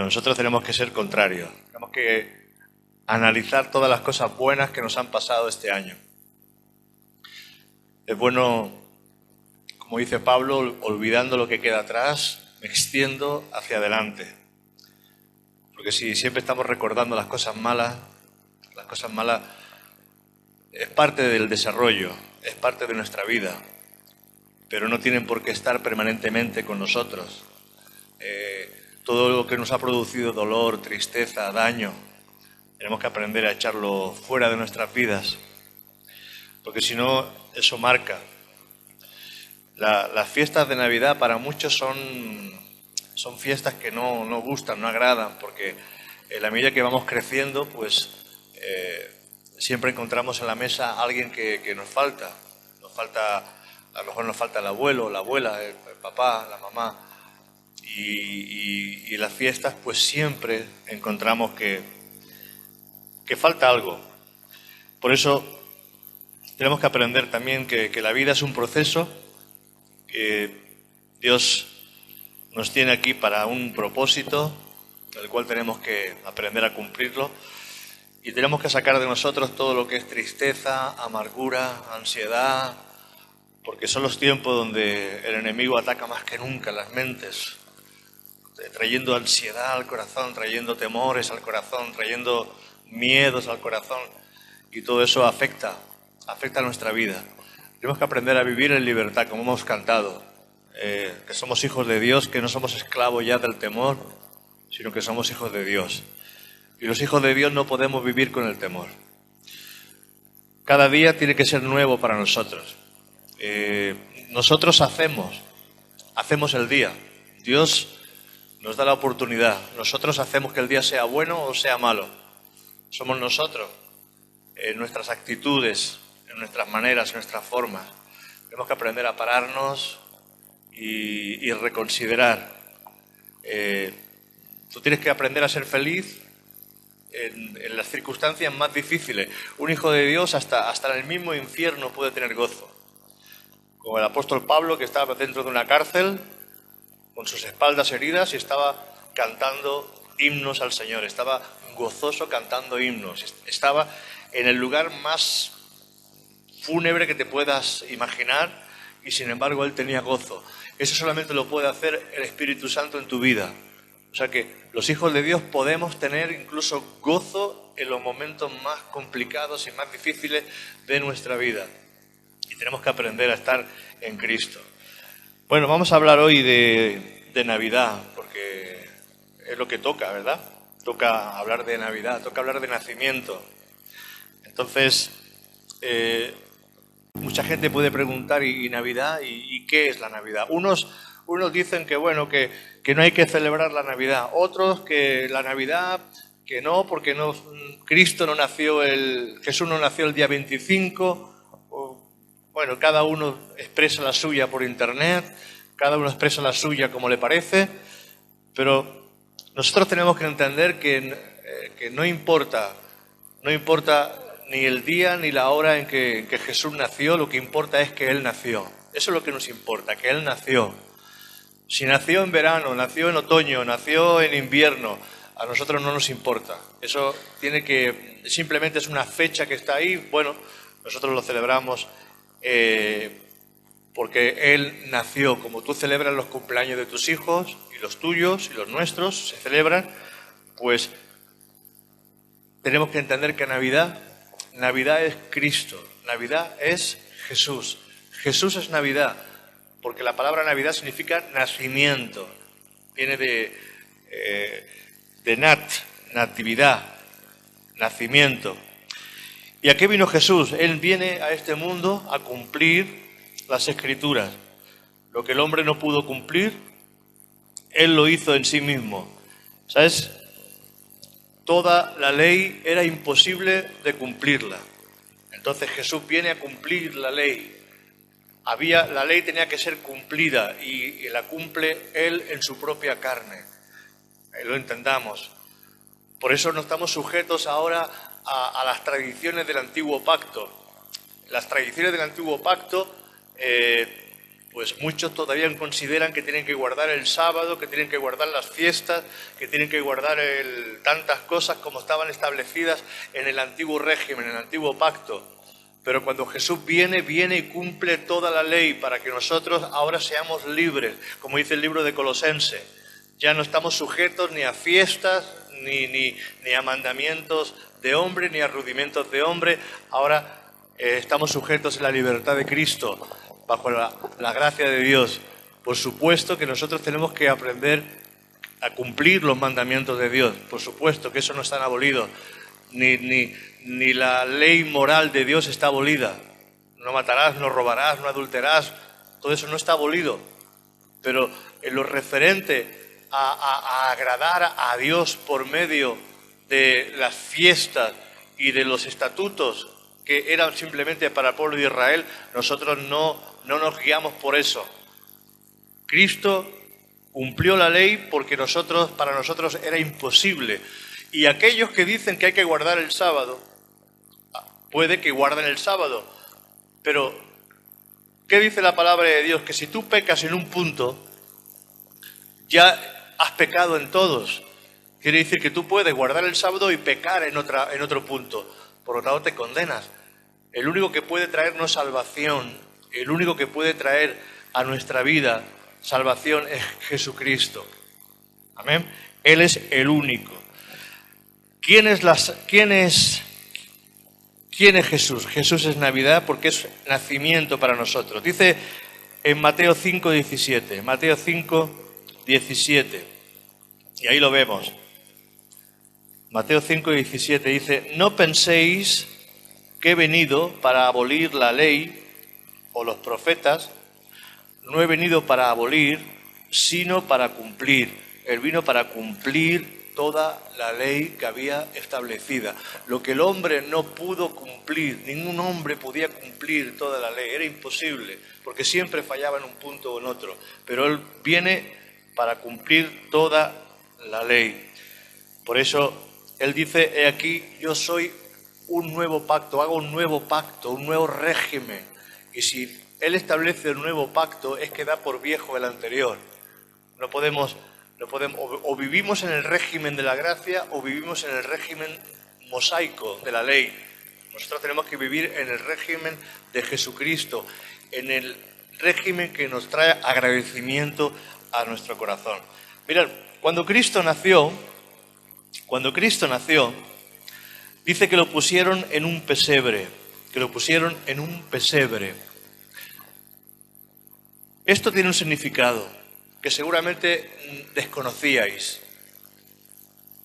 nosotros tenemos que ser contrarios. Tenemos que analizar todas las cosas buenas que nos han pasado este año. Es bueno, como dice Pablo, olvidando lo que queda atrás, me extiendo hacia adelante. Porque si siempre estamos recordando las cosas malas es parte del desarrollo, es parte de nuestra vida, pero no tienen por qué estar permanentemente con nosotros. Todo lo que nos ha producido dolor, tristeza, daño, tenemos que aprender a echarlo fuera de nuestras vidas, porque si no, eso marca. Las fiestas de Navidad para muchos son fiestas que no gustan, no agradan, porque en la medida que vamos creciendo, pues siempre encontramos en la mesa a alguien que nos falta. A lo mejor nos falta el abuelo, la abuela, el papá, la mamá. Y en las fiestas pues siempre encontramos que falta algo. Por eso tenemos que aprender también que la vida es un proceso, que Dios nos tiene aquí para un propósito, el cual tenemos que aprender a cumplirlo, y tenemos que sacar de nosotros todo lo que es tristeza, amargura, ansiedad, porque son los tiempos donde el enemigo ataca más que nunca las mentes, trayendo ansiedad al corazón, trayendo temores al corazón, trayendo miedos al corazón, y todo eso afecta a nuestra vida. Tenemos que aprender a vivir en libertad, como hemos cantado, que somos hijos de Dios, que no somos esclavos ya del temor, sino que somos hijos de Dios. Y los hijos de Dios no podemos vivir con el temor. Cada día tiene que ser nuevo para nosotros. Nosotros hacemos el día. Dios nos da la oportunidad. Nosotros hacemos que el día sea bueno o sea malo. Somos nosotros, en nuestras actitudes, en nuestras maneras, en nuestras formas. Tenemos que aprender a pararnos y reconsiderar. Tú tienes que aprender a ser feliz en las circunstancias más difíciles. Un hijo de Dios hasta en el mismo infierno puede tener gozo. Como el apóstol Pablo, que estaba dentro de una cárcel con sus espaldas heridas y estaba cantando himnos al Señor, estaba gozoso cantando himnos, estaba en el lugar más fúnebre que te puedas imaginar y sin embargo él tenía gozo. Eso solamente lo puede hacer el Espíritu Santo en tu vida. O sea que los hijos de Dios podemos tener incluso gozo en los momentos más complicados y más difíciles de nuestra vida. Y tenemos que aprender a estar en Cristo. Bueno, vamos a hablar hoy de Navidad, porque es lo que toca, ¿verdad? Toca hablar de Navidad, toca hablar de nacimiento. Entonces, mucha gente puede preguntar, ¿y Navidad? ¿Y qué es la Navidad? Unos dicen que bueno, que no hay que celebrar la Navidad. Otros que la Navidad, que no, porque Jesús no nació el día 25. Bueno, cada uno expresa la suya por internet, cada uno expresa la suya como le parece, pero nosotros tenemos que entender que no importa ni el día ni la hora en que Jesús nació, lo que importa es que Él nació. Eso es lo que nos importa, que Él nació. Si nació en verano, nació en otoño, nació en invierno, a nosotros no nos importa. Eso simplemente es una fecha que está ahí, bueno, nosotros lo celebramos porque Él nació. Como tú celebras los cumpleaños de tus hijos y los tuyos y los nuestros se celebran, pues tenemos que entender que Navidad es Cristo, Navidad es Jesús. Jesús es Navidad, porque la palabra Navidad significa nacimiento, viene de natividad, nacimiento. ¿Y a qué vino Jesús? Él viene a este mundo a cumplir las Escrituras. Lo que el hombre no pudo cumplir, Él lo hizo en sí mismo. ¿Sabes? Toda la ley era imposible de cumplirla. Entonces Jesús viene a cumplir la ley. La ley tenía que ser cumplida y la cumple Él en su propia carne. Lo entendamos. Por eso no estamos sujetos ahora a las tradiciones del Antiguo Pacto. Las tradiciones del Antiguo Pacto pues muchos todavía consideran que tienen que guardar el sábado, que tienen que guardar las fiestas, que tienen que guardar tantas cosas como estaban establecidas en el antiguo régimen, en el antiguo pacto. Pero cuando Jesús viene y cumple toda la ley para que nosotros ahora seamos libres, como dice el libro de Colosenses. Ya no estamos sujetos ni a fiestas, ni a mandamientos de hombre, ni a rudimentos de hombre. Ahora estamos sujetos en la libertad de Cristo, bajo la gracia de Dios. Por supuesto que nosotros tenemos que aprender a cumplir los mandamientos de Dios. Por supuesto que eso no está abolido. Ni la ley moral de Dios está abolida. No matarás, no robarás, no adulterarás. Todo eso no está abolido. Pero en lo referente a agradar a Dios por medio de las fiestas y de los estatutos que eran simplemente para el pueblo de Israel, nosotros no nos guiamos por eso. Cristo cumplió la ley porque para nosotros era imposible. Y aquellos que dicen que hay que guardar el sábado, puede que guarden el sábado, pero ¿qué dice la palabra de Dios? Que si tú pecas en un punto, ya has pecado en todos. Quiere decir que tú puedes guardar el sábado y pecar en otro punto. Por lo tanto, te condenas. El único que puede traernos salvación, el único que puede traer a nuestra vida salvación es Jesucristo. Amén. Él es el único. ¿Quién es Jesús? Jesús es Navidad porque es nacimiento para nosotros. Dice en Mateo 5:17. Mateo 5:17. Y ahí lo vemos. Mateo 5:17 dice: no penséis que he venido para abolir la ley o los profetas. No he venido para abolir, sino para cumplir. Él vino para cumplir toda la ley que había establecida. Lo que el hombre no pudo cumplir, ningún hombre podía cumplir toda la ley. Era imposible, porque siempre fallaba en un punto o en otro. Pero Él viene para cumplir toda la ley. Por eso Él dice: he aquí, yo soy un nuevo pacto, hago un nuevo pacto, un nuevo régimen. Y si Él establece el nuevo pacto, es que da por viejo el anterior. No podemos, o vivimos en el régimen de la gracia o vivimos en el régimen mosaico de la ley. Nosotros tenemos que vivir en el régimen de Jesucristo, en el régimen que nos trae agradecimiento a nuestro corazón. Mirad, cuando Cristo nació, dice que lo pusieron en un pesebre, Esto tiene un significado que seguramente desconocíais.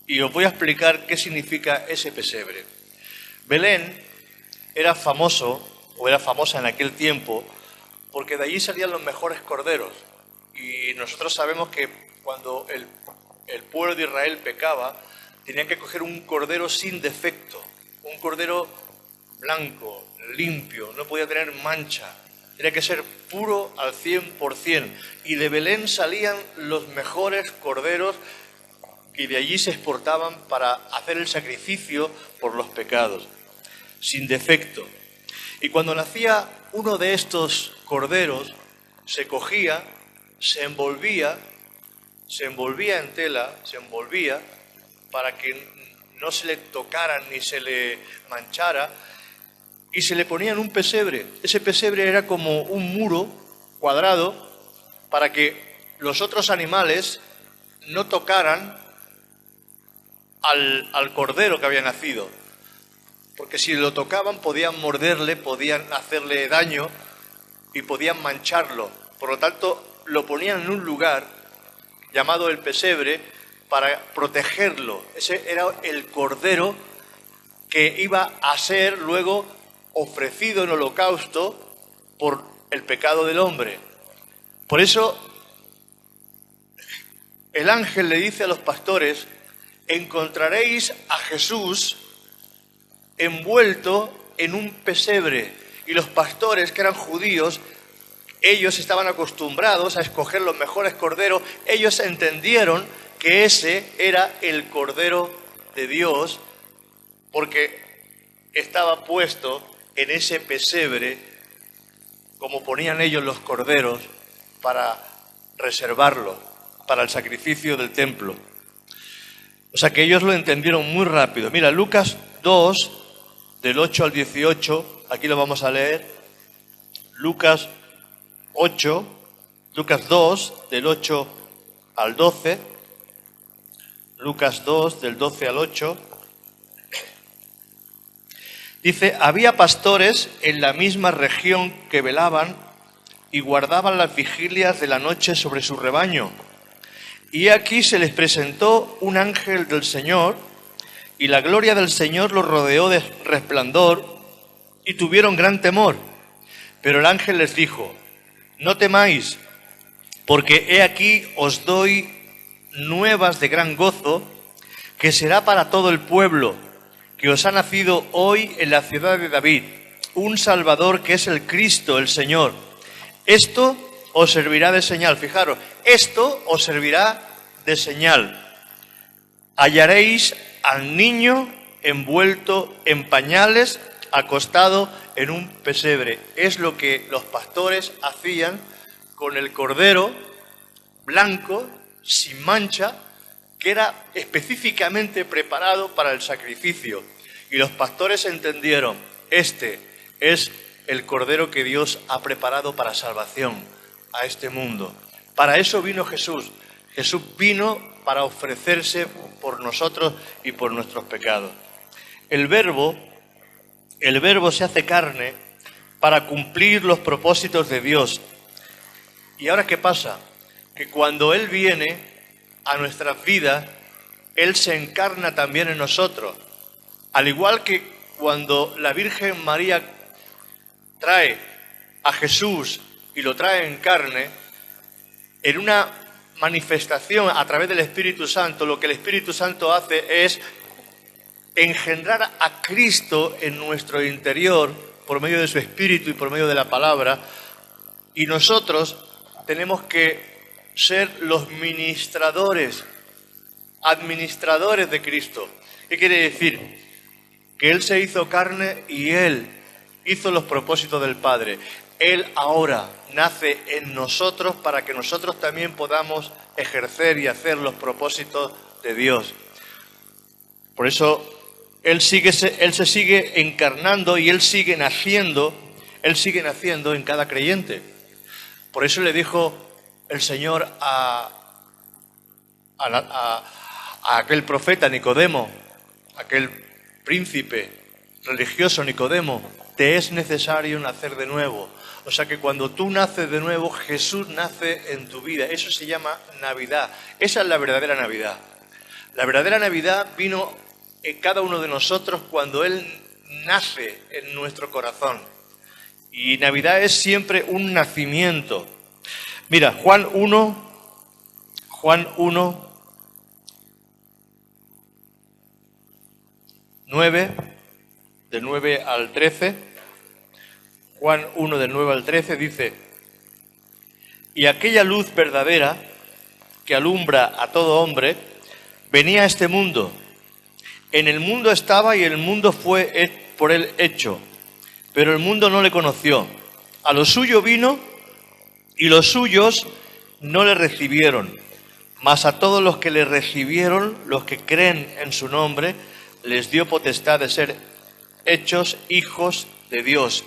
Y os voy a explicar qué significa ese pesebre. Belén era famosa en aquel tiempo, porque de allí salían los mejores corderos. Y nosotros sabemos que cuando el pueblo de Israel pecaba, tenían que coger un cordero sin defecto, un cordero blanco, limpio, no podía tener mancha, tenía que ser puro al 100%. Y de Belén salían los mejores corderos y de allí se exportaban para hacer el sacrificio por los pecados, sin defecto. Y cuando nacía uno de estos corderos, se cogía, se envolvía en tela, para que no se le tocara ni se le manchara, y se le ponía en un pesebre. Ese pesebre era como un muro cuadrado para que los otros animales no tocaran al cordero que había nacido, porque si lo tocaban podían morderle, podían hacerle daño y podían mancharlo. Por lo tanto, lo ponían en un lugar llamado el pesebre para protegerlo. Ese era el cordero que iba a ser luego ofrecido en holocausto por el pecado del hombre. Por eso el ángel le dice a los pastores: encontraréis a Jesús envuelto en un pesebre. Y los pastores, que eran judíos, ellos estaban acostumbrados a escoger los mejores corderos. Ellos entendieron que ese era el Cordero de Dios, porque estaba puesto en ese pesebre, como ponían ellos los corderos, para reservarlo para el sacrificio del templo. O sea que ellos lo entendieron muy rápido. Mira, Lucas 2, del 8 al 18, aquí lo vamos a leer. Lucas 2, del 8 al 12. Lucas 2, del 12 al 8. Dice, había pastores en la misma región que velaban y guardaban las vigilias de la noche sobre su rebaño. Y aquí se les presentó un ángel del Señor, y la gloria del Señor los rodeó de resplandor, y tuvieron gran temor. Pero el ángel les dijo, no temáis, porque he aquí os doy nuevas de gran gozo, que será para todo el pueblo, que os ha nacido hoy en la ciudad de David, un Salvador que es el Cristo, el Señor. Esto os servirá de señal. Fijaros, esto os servirá de señal. Hallaréis al niño envuelto en pañales, acostado en un pesebre. Es lo que los pastores hacían con el cordero blanco, sin mancha, que era específicamente preparado para el sacrificio. Y los pastores entendieron, este es el cordero que Dios ha preparado para salvación a este mundo. Para eso vino Jesús. Jesús vino para ofrecerse por nosotros y por nuestros pecados. El verbo se hace carne para cumplir los propósitos de Dios. ¿Y ahora qué pasa? Que cuando Él viene a nuestras vidas, Él se encarna también en nosotros. Al igual que cuando la Virgen María trae a Jesús y lo trae en carne, en una manifestación a través del Espíritu Santo, lo que el Espíritu Santo hace es engendrar a Cristo en nuestro interior por medio de su Espíritu y por medio de la palabra, y nosotros tenemos que ser los administradores de Cristo. ¿Qué quiere decir? Que Él se hizo carne y Él hizo los propósitos del Padre. Él ahora nace en nosotros para que nosotros también podamos ejercer y hacer los propósitos de Dios. Por eso Él se sigue encarnando y Él sigue naciendo en cada creyente. Por eso le dijo el Señor a aquel profeta Nicodemo, aquel príncipe religioso Nicodemo, te es necesario nacer de nuevo. O sea que cuando tú naces de nuevo, Jesús nace en tu vida. Eso se llama Navidad. Esa es la verdadera Navidad. La verdadera Navidad vino en cada uno de nosotros cuando Él nace en nuestro corazón. Y Navidad es siempre un nacimiento. Mira, Juan 1, 9, del 9 al 13. Juan 1, del 9 al 13 dice, y aquella luz verdadera que alumbra a todo hombre venía a este mundo. En el mundo estaba y el mundo fue por él hecho, pero el mundo no le conoció. A lo suyo vino y los suyos no le recibieron. Mas a todos los que le recibieron, los que creen en su nombre, les dio potestad de ser hechos hijos de Dios,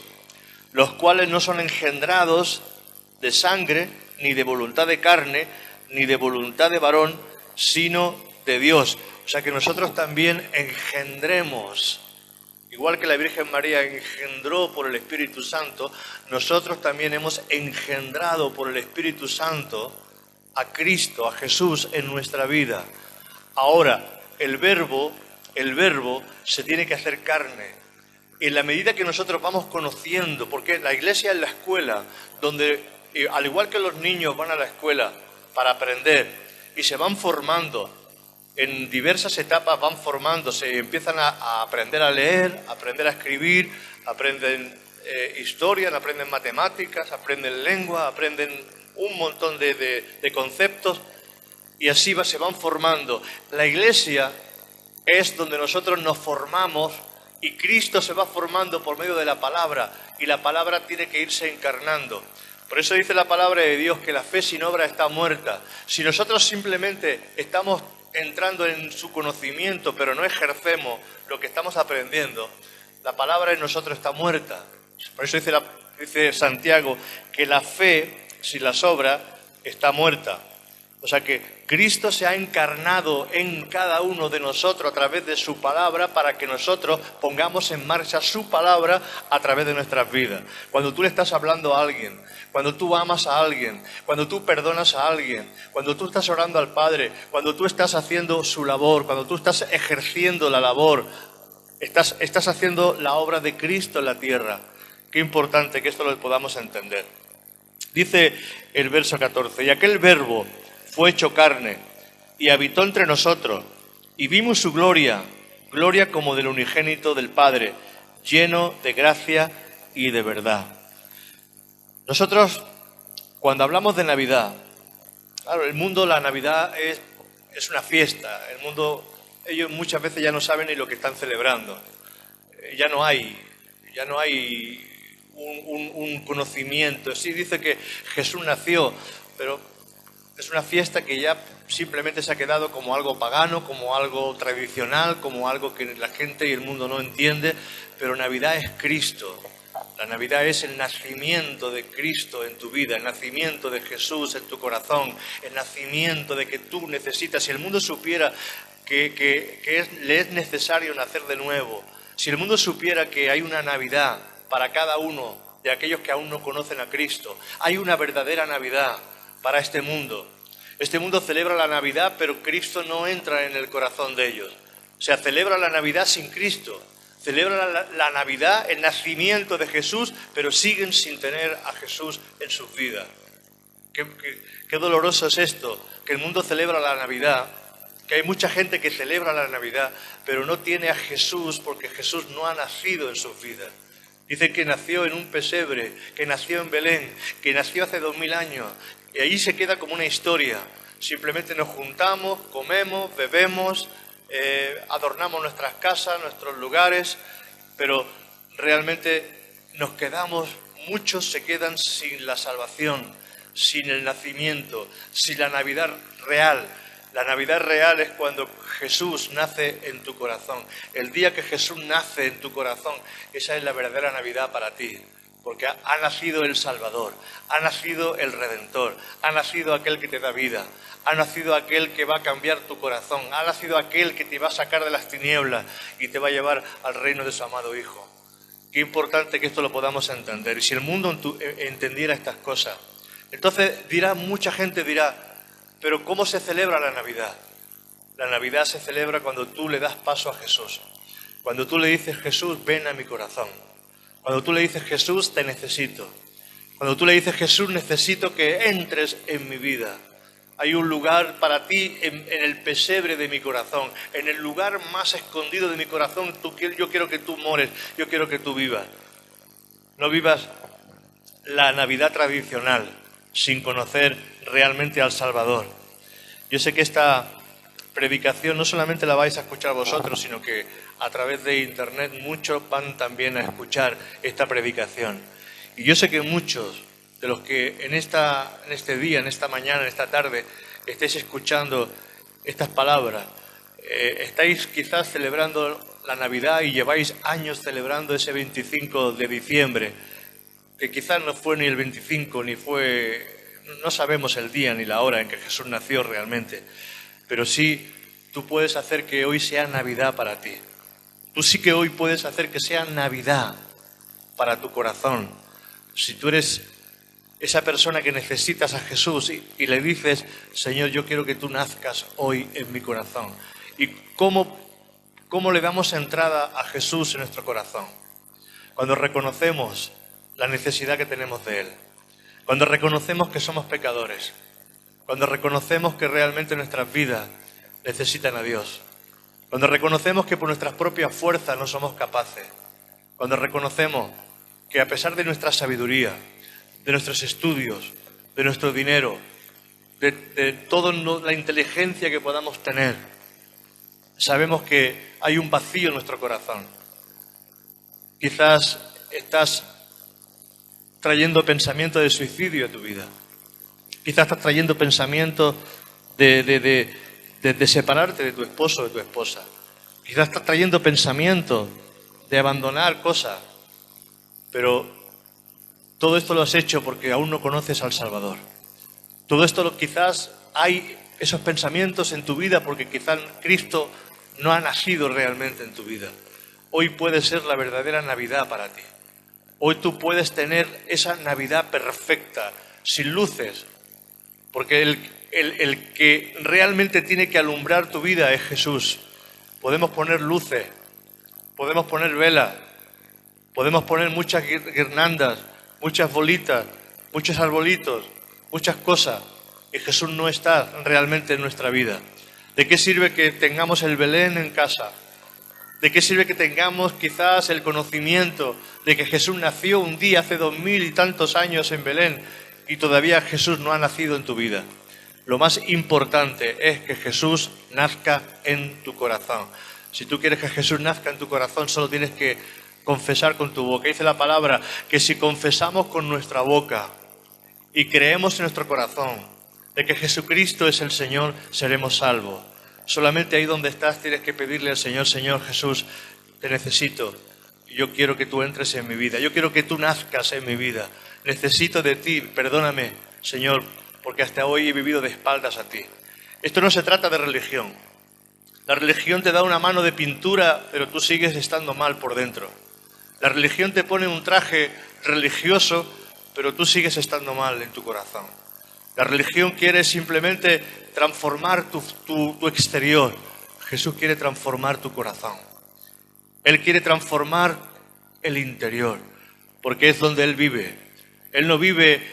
los cuales no son engendrados de sangre, ni de voluntad de carne, ni de voluntad de varón, sino de Dios. O sea que nosotros también engendremos, igual que la Virgen María engendró por el Espíritu Santo, nosotros también hemos engendrado por el Espíritu Santo a Cristo, a Jesús en nuestra vida. Ahora, el verbo se tiene que hacer carne. En la medida que nosotros vamos conociendo, porque la iglesia es la escuela, donde al igual que los niños van a la escuela para aprender y se van formando, en diversas etapas van formándose y empiezan a aprender a leer, a aprender a escribir, aprenden historia, aprenden matemáticas, aprenden lengua, aprenden un montón de conceptos y así se van formando. La iglesia es donde nosotros nos formamos y Cristo se va formando por medio de la palabra y la palabra tiene que irse encarnando. Por eso dice la palabra de Dios que la fe sin obra está muerta. Si nosotros simplemente estamos entrando en su conocimiento, pero no ejercemos lo que estamos aprendiendo, la palabra en nosotros está muerta. Por eso dice Santiago que la fe sin las obras está muerta. O sea que Cristo se ha encarnado en cada uno de nosotros a través de su palabra para que nosotros pongamos en marcha su palabra a través de nuestras vidas. Cuando tú le estás hablando a alguien, cuando tú amas a alguien, cuando tú perdonas a alguien, cuando tú estás orando al Padre, cuando tú estás haciendo su labor, cuando tú estás ejerciendo la labor, estás haciendo la obra de Cristo en la tierra. Qué importante que esto lo podamos entender. Dice el verso 14, y aquel verbo fue hecho carne y habitó entre nosotros y vimos su gloria, gloria como del unigénito del Padre, lleno de gracia y de verdad. Nosotros, cuando hablamos de Navidad, claro, el mundo, la Navidad es una fiesta. El mundo, ellos muchas veces ya no saben ni lo que están celebrando. Ya no hay un conocimiento. Sí dice que Jesús nació, pero es una fiesta que ya simplemente se ha quedado como algo pagano, como algo tradicional, como algo que la gente y el mundo no entiende, pero Navidad es Cristo. La Navidad es el nacimiento de Cristo en tu vida, el nacimiento de Jesús en tu corazón, el nacimiento de que tú necesitas. Si el mundo supiera que le es necesario nacer de nuevo, si el mundo supiera que hay una Navidad para cada uno de aquellos que aún no conocen a Cristo, hay una verdadera Navidad para este mundo. Este mundo celebra la Navidad, pero Cristo no entra en el corazón de ellos. O sea, celebra la Navidad sin Cristo. Celebra la Navidad, el nacimiento de Jesús, pero siguen sin tener a Jesús en sus vidas. Qué doloroso es esto, que el mundo celebra la Navidad, que hay mucha gente que celebra la Navidad, pero no tiene a Jesús porque Jesús no ha nacido en sus vidas. Dicen que nació en un pesebre, que nació en Belén, que nació hace 2000 años, y ahí se queda como una historia. Simplemente nos juntamos, comemos, bebemos, adornamos nuestras casas, nuestros lugares, pero realmente muchos se quedan sin la salvación, sin el nacimiento, sin la Navidad real. La Navidad real es cuando Jesús nace en tu corazón. El día que Jesús nace en tu corazón, esa es la verdadera Navidad para ti. Porque ha nacido el Salvador, ha nacido el Redentor, ha nacido aquel que te da vida, ha nacido aquel que va a cambiar tu corazón, ha nacido aquel que te va a sacar de las tinieblas y te va a llevar al reino de su amado Hijo. Qué importante que esto lo podamos entender. Y si el mundo entendiera estas cosas, entonces mucha gente dirá, pero ¿cómo se celebra la Navidad? La Navidad se celebra cuando tú le das paso a Jesús, cuando tú le dices, Jesús, ven a mi corazón. Cuando tú le dices, Jesús, te necesito. Cuando tú le dices, Jesús, necesito que entres en mi vida. Hay un lugar para ti en el pesebre de mi corazón, en el lugar más escondido de mi corazón. Yo quiero que tú mores, yo quiero que tú vivas. No vivas la Navidad tradicional sin conocer realmente al Salvador. Yo sé que esta predicación no solamente la vais a escuchar vosotros, sino que a través de internet muchos van también a escuchar esta predicación. Y yo sé que muchos de los que en este día, en esta mañana, en esta tarde, estéis escuchando estas palabras, estáis quizás celebrando la Navidad y lleváis años celebrando ese 25 de diciembre, que quizás no fue ni el 25, no sabemos el día ni la hora en que Jesús nació realmente, pero sí tú puedes hacer que hoy sea Navidad para ti. Tú sí que hoy puedes hacer que sea Navidad para tu corazón. Si tú eres esa persona que necesitas a Jesús y le dices, Señor, yo quiero que tú nazcas hoy en mi corazón. ¿Y cómo le damos entrada a Jesús en nuestro corazón? Cuando reconocemos la necesidad que tenemos de Él. Cuando reconocemos que somos pecadores. Cuando reconocemos que realmente nuestras vidas necesitan a Dios. Cuando reconocemos que por nuestras propias fuerzas no somos capaces. Cuando reconocemos que a pesar de nuestra sabiduría, de nuestros estudios, de nuestro dinero, de toda la inteligencia que podamos tener, sabemos que hay un vacío en nuestro corazón. Quizás estás trayendo pensamientos de suicidio a tu vida. Quizás estás trayendo pensamientos de separarte de tu esposo o de tu esposa. Quizás estás trayendo pensamientos de abandonar cosas. Pero todo esto lo has hecho porque aún no conoces al Salvador. Todo esto quizás hay esos pensamientos en tu vida porque quizás Cristo no ha nacido realmente en tu vida. Hoy puede ser la verdadera Navidad para ti. Hoy tú puedes tener esa Navidad perfecta, sin luces, porque el que realmente tiene que alumbrar tu vida es Jesús. Podemos poner luces, podemos poner velas, podemos poner muchas guirnaldas, muchas bolitas, muchos arbolitos, muchas cosas, y Jesús no está realmente en nuestra vida. ¿De qué sirve que tengamos el Belén en casa? ¿De qué sirve que tengamos quizás el conocimiento de que Jesús nació un día hace 2000 y tantos años en Belén y todavía Jesús no ha nacido en tu vida? Lo más importante es que Jesús nazca en tu corazón. Si tú quieres que Jesús nazca en tu corazón, solo tienes que confesar con tu boca. Dice la palabra que si confesamos con nuestra boca y creemos en nuestro corazón de que Jesucristo es el Señor, seremos salvos. Solamente ahí donde estás tienes que pedirle al Señor: Señor Jesús, te necesito. Yo quiero que tú entres en mi vida. Yo quiero que tú nazcas en mi vida. Necesito de ti. Perdóname, Señor, porque hasta hoy he vivido de espaldas a ti. Esto no se trata de religión. La religión te da una mano de pintura, pero tú sigues estando mal por dentro. La religión te pone un traje religioso, pero tú sigues estando mal en tu corazón. La religión quiere simplemente transformar tu exterior. Jesús quiere transformar tu corazón. Él quiere transformar el interior, porque es donde Él vive. Él no vive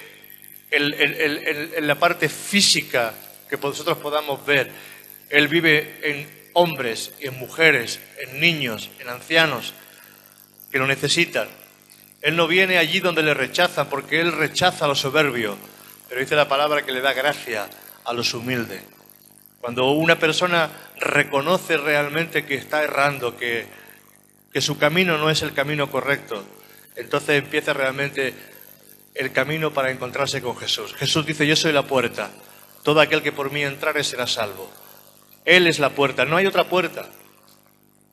en la parte física que nosotros podamos ver. Él vive en hombres, en mujeres, en niños, en ancianos que lo necesitan. Él no viene allí donde le rechazan, porque Él rechaza a los soberbios, pero dice la palabra que le da gracia a los humildes. Cuando una persona reconoce realmente que está errando, que su camino no es el camino correcto, entonces empieza realmente el camino para encontrarse con Jesús. Jesús dice: yo soy la puerta, todo aquel que por mí entrare será salvo. Él es la puerta, no hay otra puerta.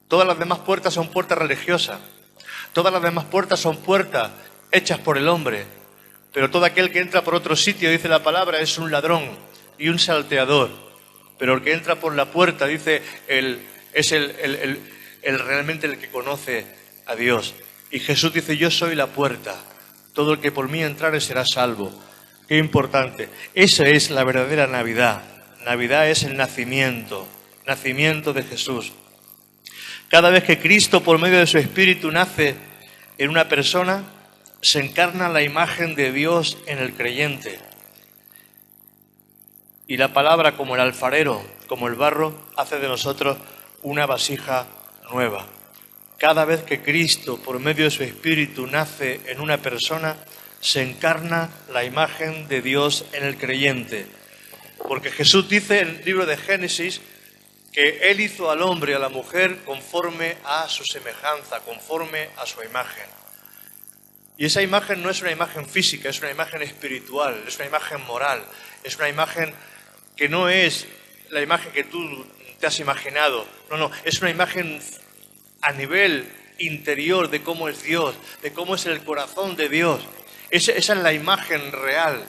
Todas las demás puertas son puertas religiosas. Todas las demás puertas son puertas hechas por el hombre. Pero todo aquel que entra por otro sitio, dice la palabra, es un ladrón y un salteador. Pero el que entra por la puerta, dice, es realmente el que conoce a Dios. Y Jesús dice: yo soy la puerta. Todo el que por mí entrare será salvo. Qué importante. Esa es la verdadera Navidad. Navidad es el nacimiento de Jesús. Cada vez que Cristo, por medio de su Espíritu, nace en una persona, se encarna la imagen de Dios en el creyente. Y la palabra, como el alfarero, como el barro, hace de nosotros una vasija nueva. Cada vez que Cristo, por medio de su Espíritu, nace en una persona, se encarna la imagen de Dios en el creyente. Porque Jesús dice en el libro de Génesis que Él hizo al hombre y a la mujer conforme a su semejanza, conforme a su imagen. Y esa imagen no es una imagen física, es una imagen espiritual, es una imagen moral, es una imagen que no es la imagen que tú te has imaginado. No, es una imagen a nivel interior de cómo es Dios, de cómo es el corazón de Dios. Esa es la imagen real.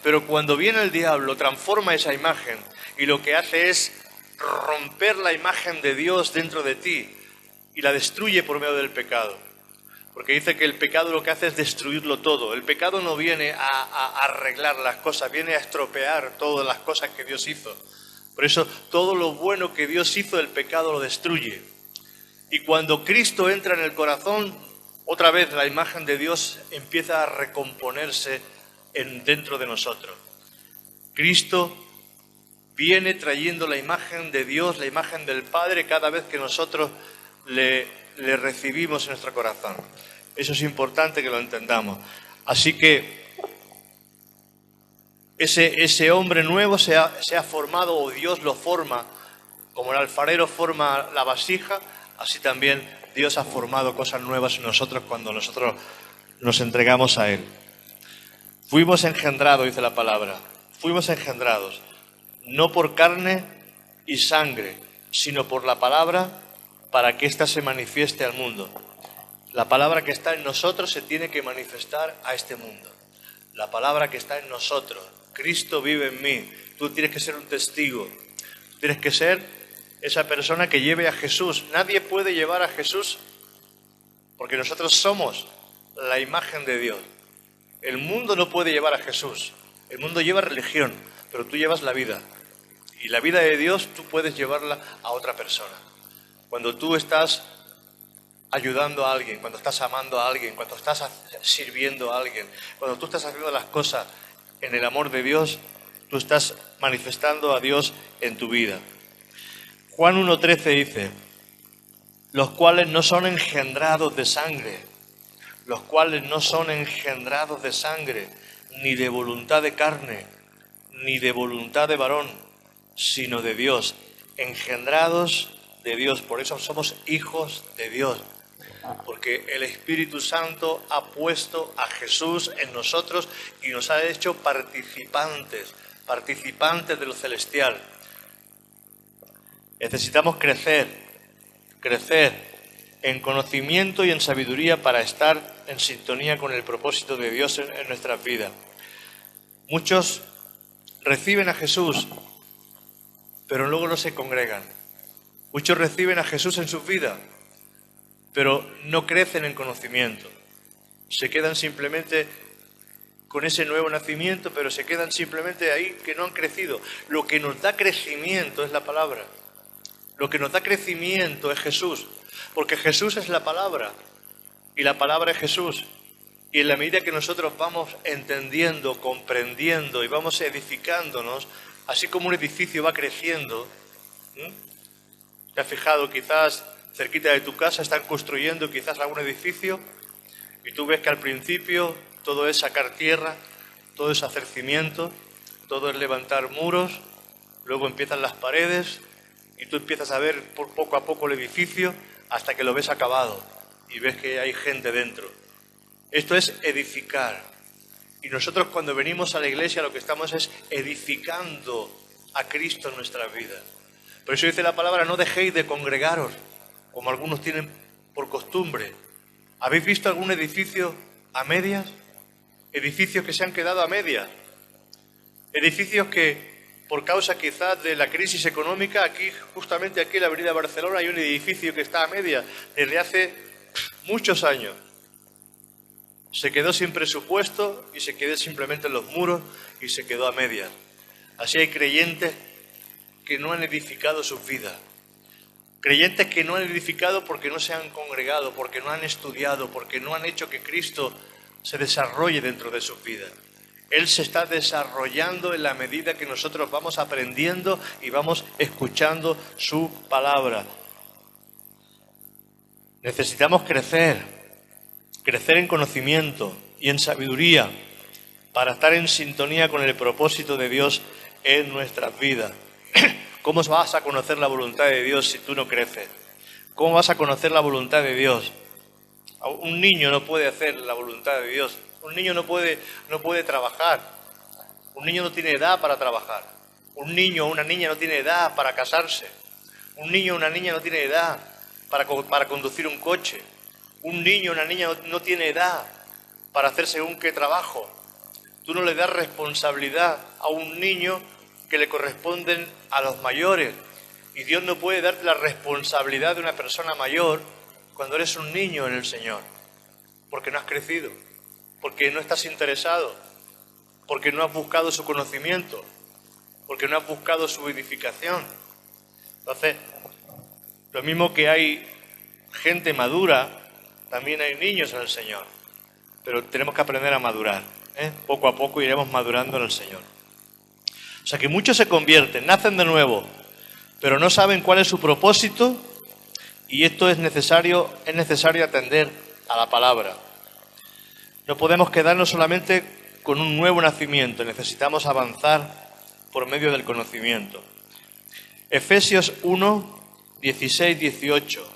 Pero cuando viene el diablo, transforma esa imagen y lo que hace es romper la imagen de Dios dentro de ti y la destruye por medio del pecado. Porque dice que el pecado lo que hace es destruirlo todo. El pecado no viene a arreglar las cosas, viene a estropear todas las cosas que Dios hizo. Por eso todo lo bueno que Dios hizo, el pecado lo destruye. Y cuando Cristo entra en el corazón, otra vez la imagen de Dios empieza a recomponerse dentro de nosotros. Cristo viene trayendo la imagen de Dios, la imagen del Padre, cada vez que nosotros le recibimos en nuestro corazón. Eso es importante que lo entendamos. Así que ese hombre nuevo se ha formado, o Dios lo forma, como el alfarero forma la vasija, así también Dios ha formado cosas nuevas en nosotros cuando nosotros nos entregamos a Él. Fuimos engendrados, dice la palabra, fuimos engendrados, no por carne y sangre, sino por la palabra, para que ésta se manifieste al mundo. La palabra que está en nosotros se tiene que manifestar a este mundo. La palabra que está en nosotros. Cristo vive en mí. Tú tienes que ser un testigo. Tú tienes que ser esa persona que lleve a Jesús. Nadie puede llevar a Jesús porque nosotros somos la imagen de Dios. El mundo no puede llevar a Jesús. El mundo lleva religión, pero tú llevas la vida. Y la vida de Dios tú puedes llevarla a otra persona. Cuando tú estás ayudando a alguien, cuando estás amando a alguien, cuando estás sirviendo a alguien, cuando tú estás haciendo las cosas en el amor de Dios, tú estás manifestando a Dios en tu vida. Juan 1:13 dice, los cuales no son engendrados de sangre, los cuales no son engendrados de sangre, ni de voluntad de carne, ni de voluntad de varón, sino de Dios, engendrados de Dios. Por eso somos hijos de Dios, porque el Espíritu Santo ha puesto a Jesús en nosotros y nos ha hecho participantes de lo celestial. Necesitamos crecer en conocimiento y en sabiduría para estar en sintonía con el propósito de Dios en nuestras vidas. Muchos reciben a Jesús, pero luego no se congregan. Muchos reciben a Jesús en sus vidas, pero no crecen en conocimiento. Se quedan simplemente con ese nuevo nacimiento, pero se quedan simplemente ahí, que no han crecido. Lo que nos da crecimiento es la palabra. Lo que nos da crecimiento es Jesús, porque Jesús es la palabra y la palabra es Jesús. Y en la medida que nosotros vamos entendiendo, comprendiendo y vamos edificándonos, así como un edificio va creciendo, ¿te has fijado? Quizás cerquita de tu casa están construyendo quizás algún edificio y tú ves que al principio todo es sacar tierra, todo es hacer cimientos, todo es levantar muros, luego empiezan las paredes y tú empiezas a ver poco a poco el edificio hasta que lo ves acabado y ves que hay gente dentro. Esto es edificar. Y nosotros cuando venimos a la iglesia lo que estamos es edificando a Cristo en nuestras vidas. Por eso dice la palabra, no dejéis de congregaros, como algunos tienen por costumbre. ¿Habéis visto algún edificio a medias? Edificios que se han quedado a medias. Edificios que, por causa quizás de la crisis económica, justamente aquí en la avenida Barcelona hay un edificio que está a medias desde hace muchos años. Se quedó sin presupuesto y se quedó simplemente en los muros y se quedó a medias. Así hay creyentes que no han edificado sus vidas. Creyentes que no han edificado porque no se han congregado, porque no han estudiado, porque no han hecho que Cristo se desarrolle dentro de sus vidas. Él se está desarrollando en la medida que nosotros vamos aprendiendo y vamos escuchando su palabra. Necesitamos crecer en conocimiento y en sabiduría para estar en sintonía con el propósito de Dios en nuestras vidas. ¿Cómo vas a conocer la voluntad de Dios si tú no creces? ¿Cómo vas a conocer la voluntad de Dios? Un niño no puede hacer la voluntad de Dios. Un niño no puede trabajar. Un niño no tiene edad para trabajar. Un niño o una niña no tiene edad para casarse. Un niño o una niña no tiene edad para conducir un coche. Un niño o una niña no tiene edad para hacer según qué trabajo. Tú no le das responsabilidad a un niño que le corresponden a los mayores. Y Dios no puede darte la responsabilidad de una persona mayor cuando eres un niño en el Señor. Porque no has crecido, porque no estás interesado, porque no has buscado su conocimiento, porque no has buscado su edificación. Entonces, lo mismo que hay gente madura, también hay niños en el Señor. Pero tenemos que aprender a madurar. Poco a poco iremos madurando en el Señor. O sea que muchos se convierten, nacen de nuevo, pero no saben cuál es su propósito y esto es necesario atender a la palabra. No podemos quedarnos solamente con un nuevo nacimiento, necesitamos avanzar por medio del conocimiento. Efesios 1, 16, 18.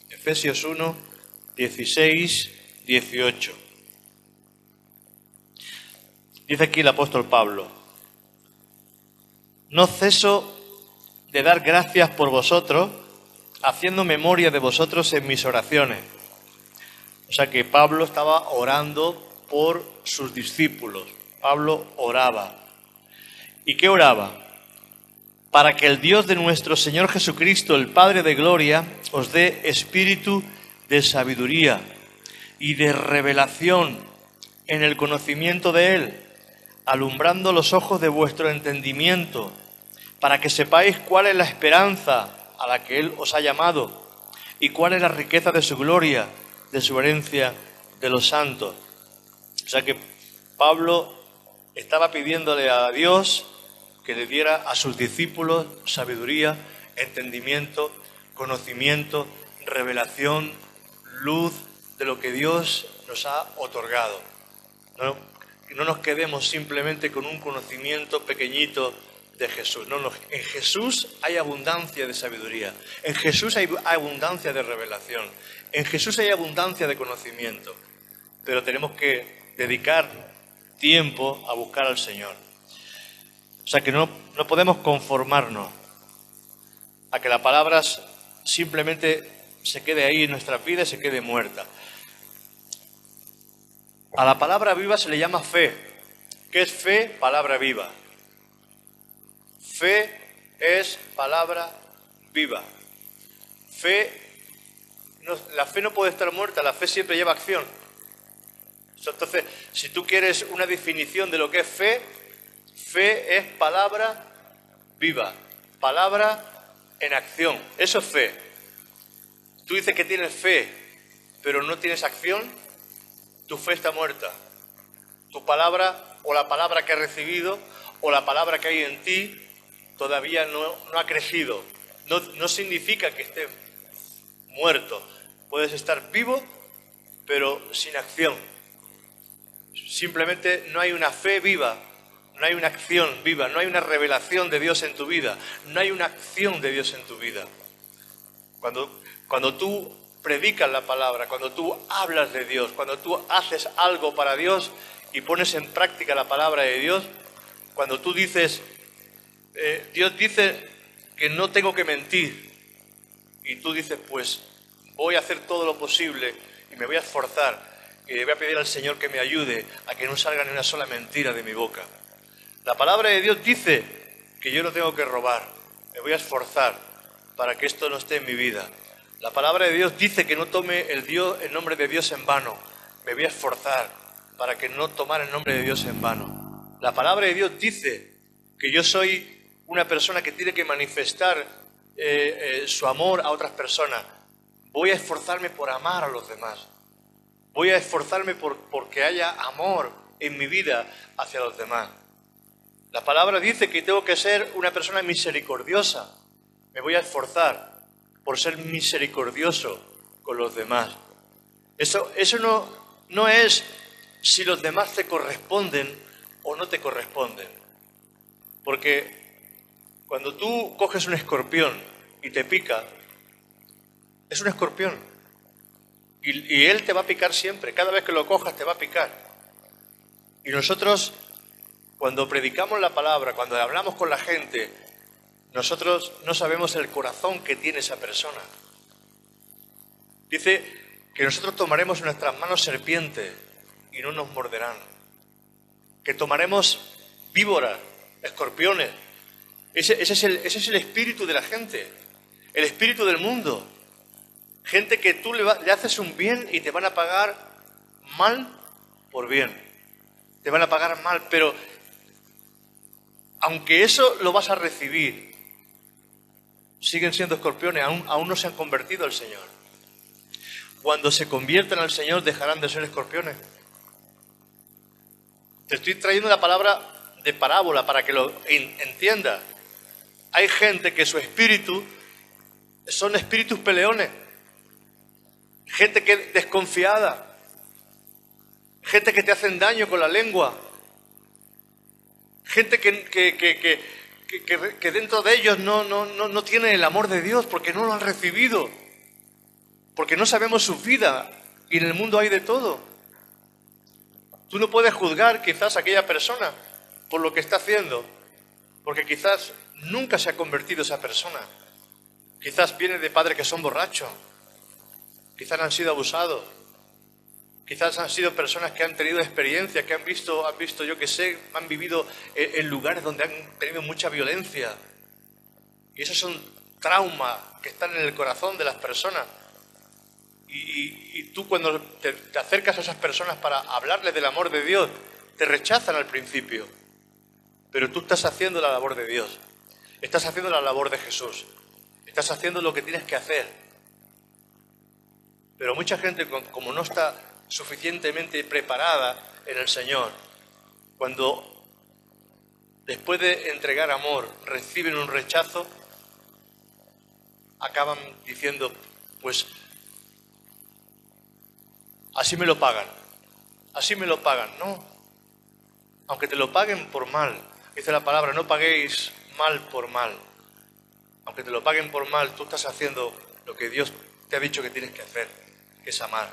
Efesios 1, 16, 18. Dice aquí el apóstol Pablo: no ceso de dar gracias por vosotros, haciendo memoria de vosotros en mis oraciones. O sea que Pablo estaba orando por sus discípulos. Pablo oraba. ¿Y qué oraba? Para que el Dios de nuestro Señor Jesucristo, el Padre de gloria, os dé espíritu de sabiduría y de revelación en el conocimiento de Él, alumbrando los ojos de vuestro entendimiento, para que sepáis cuál es la esperanza a la que Él os ha llamado y cuál es la riqueza de su gloria, de su herencia de los santos. O sea que Pablo estaba pidiéndole a Dios que le diera a sus discípulos sabiduría, entendimiento, conocimiento, revelación, luz de lo que Dios nos ha otorgado. No nos quedemos simplemente con un conocimiento pequeñito de Jesús. En Jesús hay abundancia de sabiduría, en Jesús hay abundancia de revelación, en Jesús hay abundancia de conocimiento, pero tenemos que dedicar tiempo a buscar al Señor. O sea que no podemos conformarnos a que la palabra simplemente se quede ahí en nuestras vidas y se quede muerta. A la palabra viva se le llama fe. ¿Qué es fe? Palabra viva. Fe es palabra viva. La fe no puede estar muerta, la fe siempre lleva acción. Entonces, si tú quieres una definición de lo que es fe, fe es palabra viva, palabra en acción. Eso es fe. Tú dices que tienes fe, pero no tienes acción, tu fe está muerta. Tu palabra, o la palabra que has recibido, o la palabra que hay en ti, todavía no ha crecido. No significa que esté muerto. Puedes estar vivo, pero sin acción. Simplemente no hay una fe viva, no hay una acción viva, no hay una revelación de Dios en tu vida, no hay una acción de Dios en tu vida. Cuando tú predicas la palabra, cuando tú hablas de Dios, cuando tú haces algo para Dios y pones en práctica la palabra de Dios, cuando tú dices, Dios dice que no tengo que mentir, y tú dices, pues voy a hacer todo lo posible y me voy a esforzar y le voy a pedir al Señor que me ayude a que no salga ni una sola mentira de mi boca. La palabra de Dios dice que yo no tengo que robar, me voy a esforzar para que esto no esté en mi vida. La palabra de Dios dice que no tome el nombre de Dios en vano, me voy a esforzar para que no tomar el nombre de Dios en vano. La palabra de Dios dice que yo soy una persona que tiene que manifestar su amor a otras personas. Voy a esforzarme por amar a los demás. Voy a esforzarme porque haya amor en mi vida hacia los demás. La palabra dice que tengo que ser una persona misericordiosa. Me voy a esforzar por ser misericordioso con los demás. Eso no es si los demás te corresponden o no te corresponden. Porque cuando tú coges un escorpión y te pica, es un escorpión. Y él te va a picar siempre. Cada vez que lo cojas te va a picar. Y nosotros, cuando predicamos la palabra, cuando hablamos con la gente, nosotros no sabemos el corazón que tiene esa persona. Dice que nosotros tomaremos en nuestras manos serpientes y no nos morderán. Que tomaremos víboras, escorpiones. Ese es el espíritu de la gente, el espíritu del mundo. Gente que tú le haces un bien y te van a pagar mal por bien. Te van a pagar mal, pero aunque eso lo vas a recibir, siguen siendo escorpiones, aún no se han convertido al Señor. Cuando se conviertan al Señor, dejarán de ser escorpiones. Te estoy trayendo la palabra de parábola para que lo entiendas. Hay gente que su espíritu son espíritus peleones. Gente que desconfiada, gente que te hacen daño con la lengua, gente que dentro de ellos no tiene el amor de Dios porque no lo han recibido, porque no sabemos su vida y en el mundo hay de todo. Tú no puedes juzgar quizás a aquella persona por lo que está haciendo, porque quizás nunca se ha convertido esa persona. Quizás viene de padres que son borrachos, quizás han sido abusados, quizás han sido personas que han tenido experiencias, que han visto, yo qué sé, han vivido en lugares donde han tenido mucha violencia. Y esos son traumas que están en el corazón de las personas. Y tú cuando te acercas a esas personas para hablarles del amor de Dios, te rechazan al principio. Pero tú estás haciendo la labor de Dios. Estás haciendo la labor de Jesús. Estás haciendo lo que tienes que hacer. Pero mucha gente, como no está suficientemente preparada en el Señor, cuando después de entregar amor reciben un rechazo, acaban diciendo, pues así me lo pagan, no, aunque te lo paguen por mal, dice la palabra, no paguéis mal por mal, aunque te lo paguen por mal, tú estás haciendo lo que Dios te ha dicho que tienes que hacer, que es amar.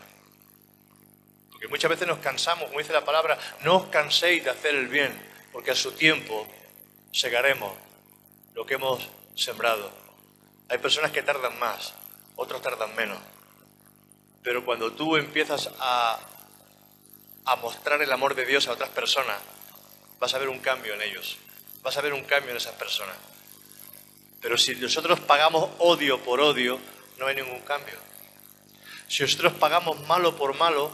Porque muchas veces nos cansamos, como dice la palabra, no os canséis de hacer el bien, porque a su tiempo segaremos lo que hemos sembrado. Hay personas que tardan más, otros tardan menos. Pero cuando tú empiezas a mostrar el amor de Dios a otras personas, vas a ver un cambio en ellos, vas a ver un cambio en esas personas. Pero si nosotros pagamos odio por odio, no hay ningún cambio. Si nosotros pagamos malo por malo,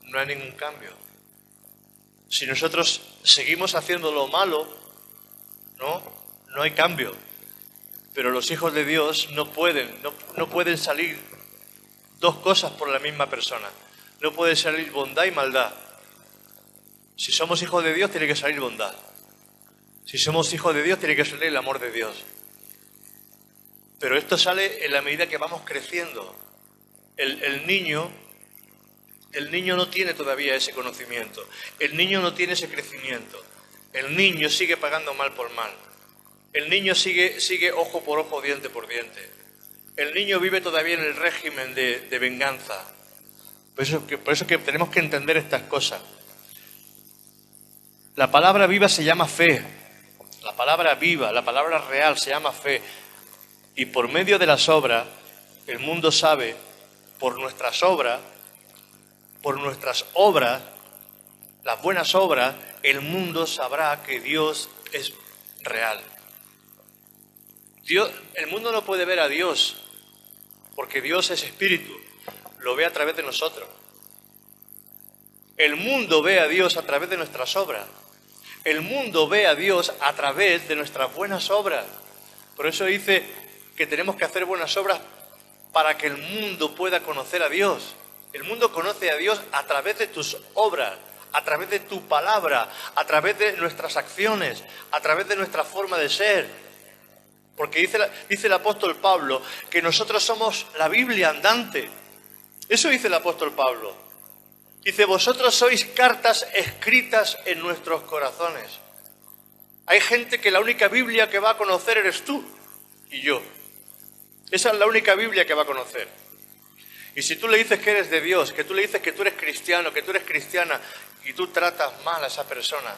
no hay ningún cambio. Si nosotros seguimos haciendo lo malo, no hay cambio. Pero los hijos de Dios no pueden salir dos cosas por la misma persona. No puede salir bondad y maldad. Si somos hijos de Dios, tiene que salir bondad. Si somos hijos de Dios, tiene que salir el amor de Dios. Pero esto sale en la medida que vamos creciendo. El niño no tiene todavía ese conocimiento. El niño no tiene ese crecimiento. El niño sigue pagando mal por mal. El niño sigue ojo por ojo, diente por diente. El niño vive todavía en el régimen de venganza. Por eso que tenemos que entender estas cosas. La palabra viva se llama fe. La palabra viva, la palabra real se llama fe. Y por medio de las obras, el mundo sabe, por nuestras obras, las buenas obras, el mundo sabrá que Dios es real. El mundo no puede ver a Dios, porque Dios es espíritu, lo ve a través de nosotros. El mundo ve a Dios a través de nuestras obras. El mundo ve a Dios a través de nuestras buenas obras. Por eso dice que tenemos que hacer buenas obras para que el mundo pueda conocer a Dios. El mundo conoce a Dios a través de tus obras, a través de tu palabra, a través de nuestras acciones, a través de nuestra forma de ser. Porque dice el apóstol Pablo que nosotros somos la Biblia andante. Eso dice el apóstol Pablo. Dice, vosotros sois cartas escritas en nuestros corazones. Hay gente que la única Biblia que va a conocer eres tú y yo. Esa es la única Biblia que va a conocer. Y si tú le dices que eres de Dios, que tú le dices que tú eres cristiano, que tú eres cristiana, y tú tratas mal a esa persona,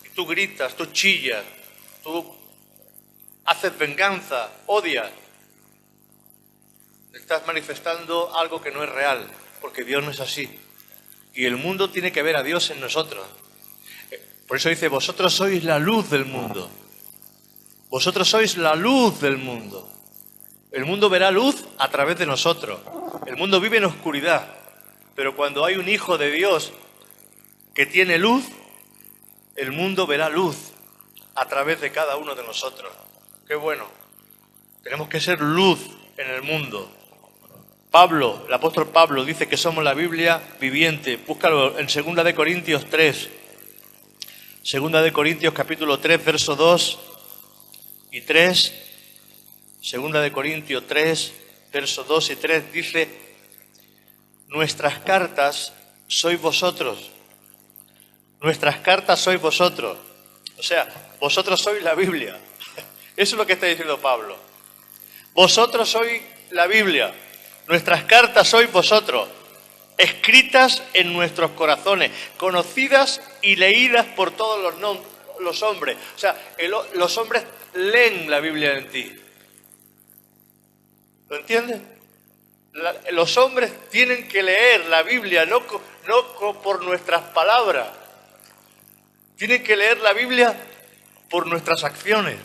y tú gritas, tú chillas, tú haces venganza, odias, estás manifestando algo que no es real, porque Dios no es así. Y el mundo tiene que ver a Dios en nosotros. Por eso dice, vosotros sois la luz del mundo. Vosotros sois la luz del mundo. El mundo verá luz a través de nosotros. El mundo vive en oscuridad. Pero cuando hay un hijo de Dios que tiene luz, el mundo verá luz a través de cada uno de nosotros. Qué bueno. Tenemos que ser luz en el mundo. Pablo, el apóstol Pablo, dice que somos la Biblia viviente. Búscalo en 2 de Corintios 3. 2 de Corintios capítulo 3, verso 2 y 3. 2 de Corintios 3, verso 2 y 3 dice, nuestras cartas sois vosotros. Nuestras cartas sois vosotros. O sea, vosotros sois la Biblia. Eso es lo que está diciendo Pablo. Vosotros sois la Biblia. Nuestras cartas sois vosotros. escritas en nuestros corazones, conocidas y leídas por todos los hombres. O sea, los hombres leen la Biblia en ti. ¿Lo entiendes? Los hombres tienen que leer la Biblia, no por nuestras palabras. Tienen que leer la Biblia por nuestras acciones.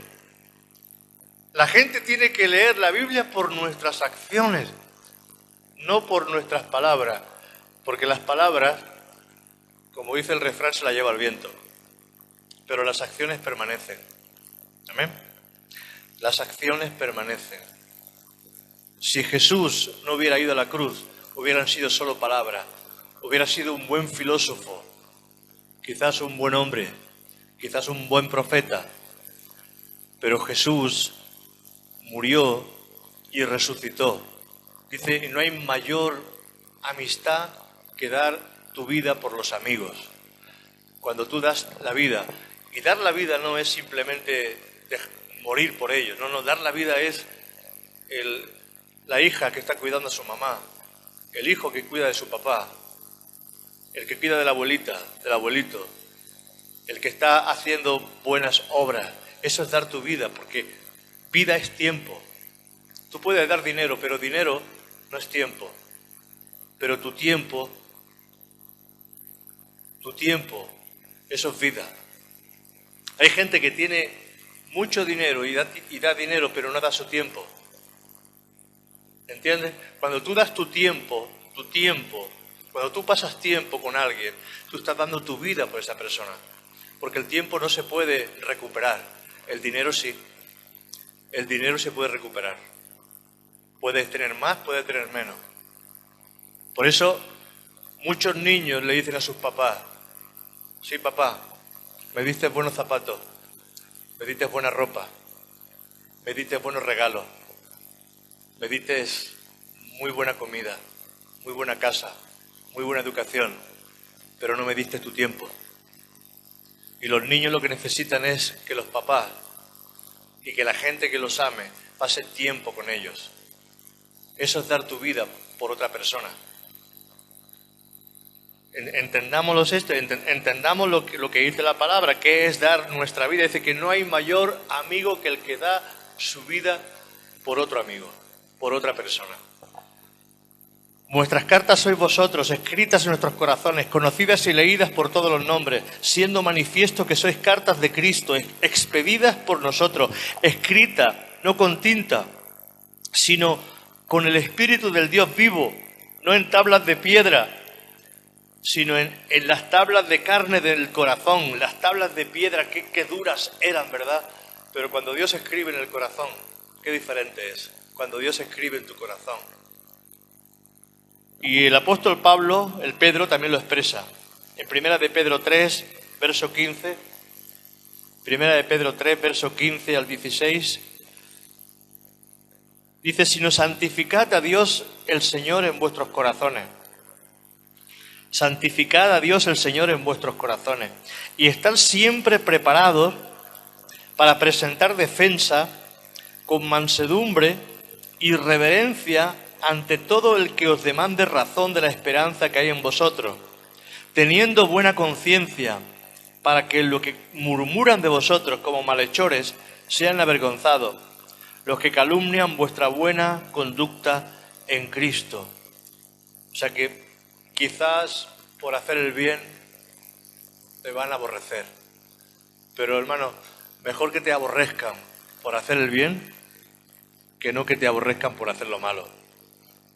La gente tiene que leer la Biblia por nuestras acciones, no por nuestras palabras. Porque las palabras, como dice el refrán, se las lleva el viento. Pero las acciones permanecen. ¿Amén? Las acciones permanecen. Si Jesús no hubiera ido a la cruz, hubieran sido solo palabras. Hubiera sido un buen filósofo, quizás un buen hombre, quizás un buen profeta. Pero Jesús murió y resucitó. Dice, no hay mayor amistad que dar tu vida por los amigos. Cuando tú das la vida, y dar la vida no es simplemente morir por ellos, no, dar la vida es la hija que está cuidando a su mamá, el hijo que cuida de su papá, el que cuida de la abuelita, del abuelito, el que está haciendo buenas obras. Eso es dar tu vida, porque vida es tiempo. Tú puedes dar dinero, pero dinero no es tiempo. Pero tu tiempo, eso es vida. Hay gente que tiene mucho dinero y da dinero, pero no da su tiempo. ¿Entiendes? Cuando tú das tu tiempo, cuando tú pasas tiempo con alguien, tú estás dando tu vida por esa persona. Porque el tiempo no se puede recuperar. El dinero sí. El dinero se puede recuperar. Puedes tener más, puedes tener menos. Por eso, muchos niños le dicen a sus papás, sí, papá, me diste buenos zapatos, me diste buena ropa, me diste buenos regalos, me diste muy buena comida, muy buena casa, muy buena educación, pero no me diste tu tiempo. Y los niños lo que necesitan es que los papás y que la gente que los ame pase tiempo con ellos. Eso es dar tu vida por otra persona. Entendamos lo que dice la palabra, que es dar nuestra vida. Dice que no hay mayor amigo que el que da su vida por otro amigo, por otra persona. Vuestras cartas sois vosotros, escritas en nuestros corazones, conocidas y leídas por todos los nombres, siendo manifiesto que sois cartas de Cristo, expedidas por nosotros, escritas no con tinta, sino con el Espíritu del Dios vivo, no en tablas de piedra, sino en las tablas de carne del corazón. Las tablas de piedra, qué duras eran, ¿verdad? Pero cuando Dios escribe en el corazón, qué diferente es. Cuando Dios escribe en tu corazón. Y el apóstol Pablo, el Pedro, también lo expresa. En 1 de Pedro 3, verso 15, 1 de Pedro 3, verso 15 al 16, dice, sino santificad a Dios el Señor en vuestros corazones. Santificad a Dios el Señor en vuestros corazones y estad siempre preparados para presentar defensa con mansedumbre y reverencia ante todo el que os demande razón de la esperanza que hay en vosotros, teniendo buena conciencia, para que los que murmuran de vosotros como malhechores sean avergonzados, los que calumnian vuestra buena conducta en Cristo. O sea que quizás por hacer el bien te van a aborrecer. Pero hermano, mejor que te aborrezcan por hacer el bien que no que te aborrezcan por hacer lo malo.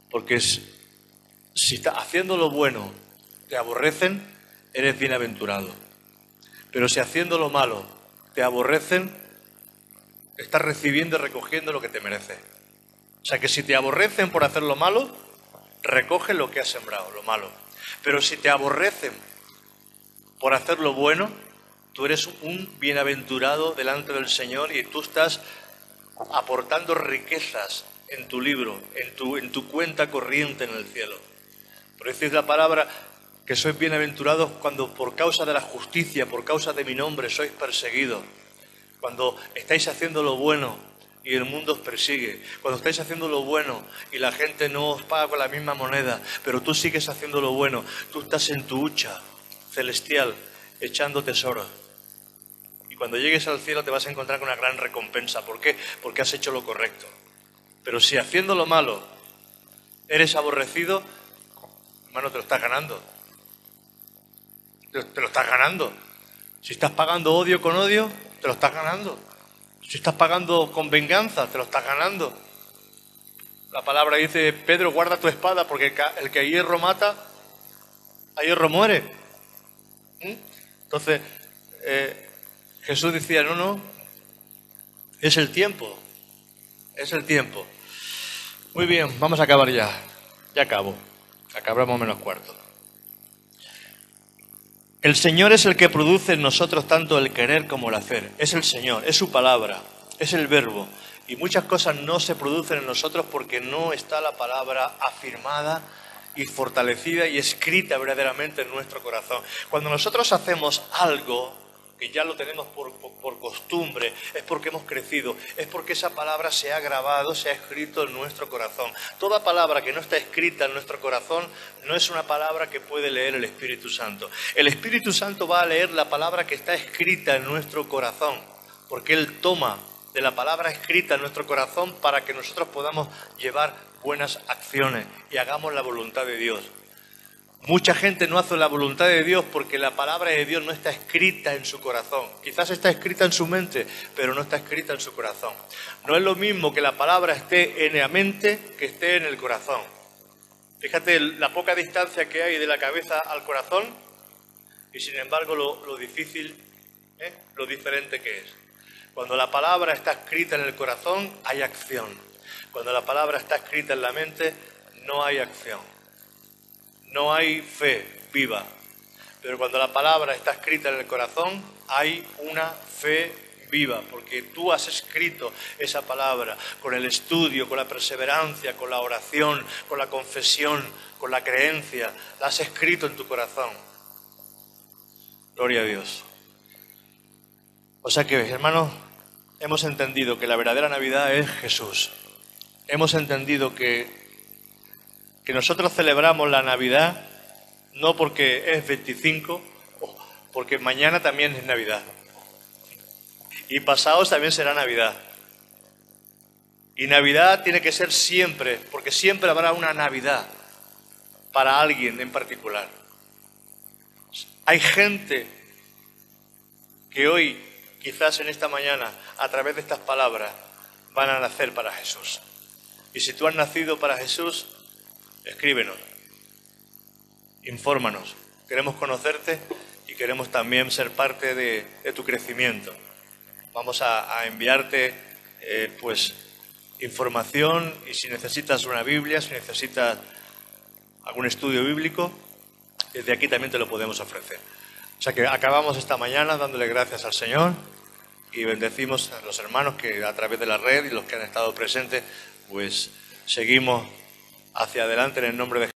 Porque si estás haciendo lo bueno te aborrecen, eres bienaventurado. Pero si haciendo lo malo te aborrecen, estás recibiendo y recogiendo lo que te mereces. O sea que si te aborrecen por hacer lo malo, recoge lo que has sembrado, lo malo. Pero si te aborrecen por hacer lo bueno, tú eres un bienaventurado delante del Señor y tú estás aportando riquezas en tu libro, en tu cuenta corriente en el cielo. Por eso es la palabra que sois bienaventurados cuando por causa de la justicia, por causa de mi nombre, sois perseguidos. Cuando estáis haciendo lo bueno y el mundo os persigue, cuando estáis haciendo lo bueno y la gente no os paga con la misma moneda, pero tú sigues haciendo lo bueno, tú estás en tu hucha celestial echando tesoros. Y cuando llegues al cielo te vas a encontrar con una gran recompensa. ¿Por qué? Porque has hecho lo correcto. Pero si haciendo lo malo eres aborrecido, hermano, te lo estás ganando. Te lo estás ganando. Si estás pagando odio con odio, te lo estás ganando. Si estás pagando con venganza, te lo estás ganando. La palabra dice, Pedro, guarda tu espada, porque el que a hierro mata, a hierro muere. Entonces, Jesús decía, no, es el tiempo. Es el tiempo. Muy bien, vamos a acabar ya. Ya acabo. Acabamos menos cuarto. El Señor es el que produce en nosotros tanto el querer como el hacer. Es el Señor, es su palabra, es el verbo. Y muchas cosas no se producen en nosotros porque no está la palabra afirmada y fortalecida y escrita verdaderamente en nuestro corazón. Cuando nosotros hacemos algo que ya lo tenemos por costumbre, es porque hemos crecido, es porque esa palabra se ha grabado, se ha escrito en nuestro corazón. Toda palabra que no está escrita en nuestro corazón no es una palabra que puede leer el Espíritu Santo. El Espíritu Santo va a leer la palabra que está escrita en nuestro corazón, porque Él toma de la palabra escrita en nuestro corazón para que nosotros podamos llevar buenas acciones y hagamos la voluntad de Dios. Mucha gente no hace la voluntad de Dios porque la palabra de Dios no está escrita en su corazón. Quizás está escrita en su mente, pero no está escrita en su corazón. No es lo mismo que la palabra esté en la mente que esté en el corazón. Fíjate la poca distancia que hay de la cabeza al corazón y sin embargo lo difícil, lo diferente que es. Cuando la palabra está escrita en el corazón, hay acción. Cuando la palabra está escrita en la mente, no hay acción. No hay fe viva, pero cuando la palabra está escrita en el corazón, hay una fe viva, porque tú has escrito esa palabra con el estudio, con la perseverancia, con la oración, con la confesión, con la creencia, la has escrito en tu corazón. Gloria a Dios. O sea que, hermanos, hemos entendido que la verdadera Navidad es Jesús. Hemos entendido que nosotros celebramos la Navidad no porque es 25, porque mañana también es Navidad. Y pasados también será Navidad. Y Navidad tiene que ser siempre, porque siempre habrá una Navidad para alguien en particular. Hay gente que hoy, quizás en esta mañana, a través de estas palabras, van a nacer para Jesús. Y si tú has nacido para Jesús, escríbenos, infórmanos, queremos conocerte y queremos también ser parte de tu crecimiento. Vamos a enviarte información y si necesitas una Biblia, si necesitas algún estudio bíblico, desde aquí también te lo podemos ofrecer. O sea que acabamos esta mañana dándole gracias al Señor y bendecimos a los hermanos que a través de la red y los que han estado presentes, pues seguimos hacia adelante en el nombre de Jesús.